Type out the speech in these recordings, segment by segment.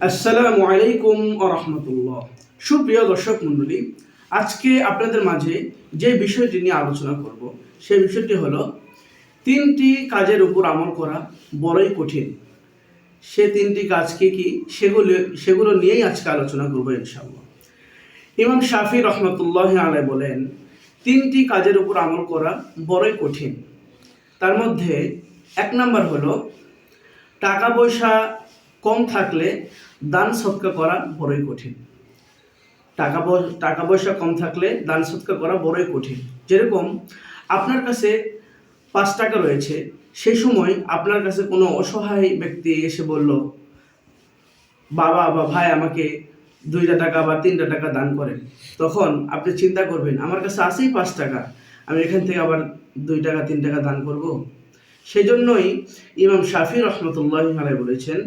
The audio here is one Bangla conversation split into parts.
আসসালামু আলাইকুম ওয়া রাহমাতুল্লাহ। সুপ্রিয় দর্শক মণ্ডলী, আজকে আপনাদের মাঝে যে বিষয়টি নিয়ে আলোচনা করব সেই বিষয়টি হলো তিনটি কাজের উপর আমল করা বড়ই কঠিন। সে তিনটি কাজ কি সেগুলো নিয়েই আজকে আলোচনা করব ইনশাআল্লাহ। ইমাম শাফি রহমতুল্লাহ আলাইহি বলেন, তিনটি কাজের উপর আমল করা বড়ই কঠিন। তার মধ্যে এক নাম্বার হলো টাকা পয়সা কম থাকলে দান সৎকা করা বড়ই কঠিন। টাকা পয়সা কম থাকলে দান সৎকা করা বড়ই কঠিন। যেরকম আপনার কাছে 5 টাকা রয়েছে, সেই সময় আপনার কাছে কোনো অসহায় ব্যক্তি এসে বলল, বাবা বা ভাই আমাকে 2টা টাকা বা 3টা টাকা দান করেন। তখন আপনি চিন্তা করবেন, আমার কাছে আছেই 5 টাকা, আমি এখান থেকে আবার 2 টাকা 3 টাকা দান করব। সেই জন্যই ইমাম শাফি রহমতুল্লাহ আলাইহি বলেছেন,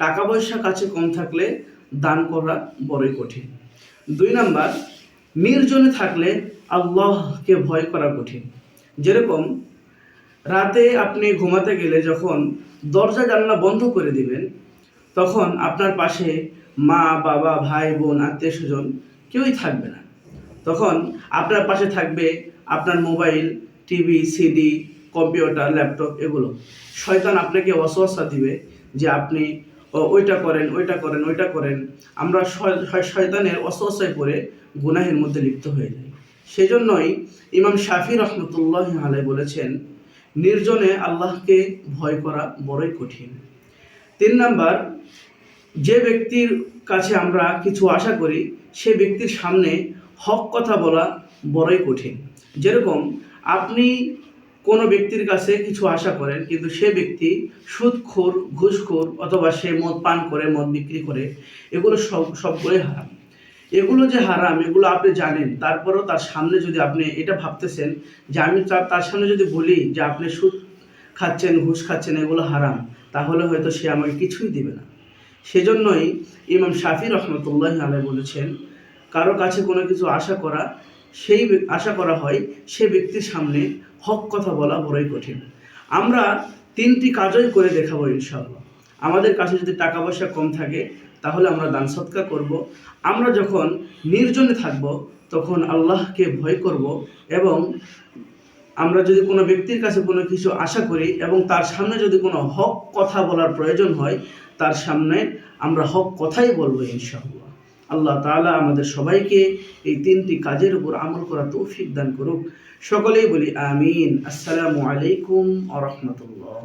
টাকা পয়সা কাছে কম থাকলে দান করা বড়ই কঠিন। 2 নাম্বার, নির্জনে থাকলে আল্লাহকে ভয় করা কঠিন। যেরকম রাতে আপনি ঘুমাতে গেলে যখন দরজা জানলা বন্ধ করে দিবেন, তখন আপনার পাশে মা বাবা ভাই বোন আত্মীয় স্বজন কেউই থাকবে না। তখন আপনার পাশে থাকবে আপনার mobile, TV, CD, computer, laptop, এগুলো। শয়তান আপনাকে ওয়াসওয়াসা দিবে যে আপনি ওইটা করেন, ওইটা করেন, ওইটা করেন। আমরা শয়তানের ওয়াসওয়াসায় পড়ে গুনাহের মধ্যে লিপ্ত হয়ে যাই। সেজন্যই ইমাম শাফি রহমতুল্লাহ আলাইহি বলেছেন, নির্জনে আল্লাহকে ভয় করা বড়ই কঠিন। 3 নাম্বার, যে ব্যক্তির কাছে আমরা কিছু আশা করি সে ব্যক্তির সামনে হক কথা বলা বড়ই কঠিন। যেরকম আপনি কোনো ব্যক্তির কাছে কিছু আশা করেন, কিন্তু সে ব্যক্তি সুদখোর, ঘুষখোর, অথবা সে মদ পান করে, মদ বিক্রি করে, এগুলো সবগুলোই হারাম। এগুলো যে হারাম এগুলো আপনি জানেন, তারপরেও তার সামনে যদি আপনি এটা ভাবতেছেন যে আমি তার সামনে যদি বলি যে আপনি সুদ খাচ্ছেন, ঘুষ খাচ্ছেন, এগুলো হারাম, তাহলে হয়তো সে আমাকে কিছুই দিবে না। সেজন্যই ইমাম শাফি রহমতুল্লাহ আলাইহি বলেছেন, কারো কাছে কোনো কিছু আশা করা হয় সে ব্যক্তির সামনে হক কথা বলা বড়ই কঠিন। আমরা 3টি কাজই করে দেখাবো ইনশাআল্লাহ। আমাদের কাছে যদি টাকা পয়সা কম থাকে তাহলে আমরা দান সৎকার করব। আমরা যখন নির্জনে থাকব তখন আল্লাহকে ভয় করব, এবং আমরা যদি কোনো ব্যক্তির কাছে কোনো কিছু আশা করি এবং তার সামনে যদি কোনো হক কথা বলার প্রয়োজন হয়, তার সামনে আমরা হক কথাই বলবো ইনশাআল্লাহ। আল্লাহ তাআলা আমাদের সবাইকে এই 3টি কাজের উপর আমল করা তৌফিক দান করুক। সকলেই বলি আমিন। আসসালামু আলাইকুম ওয়া রাহমাতুল্লাহ।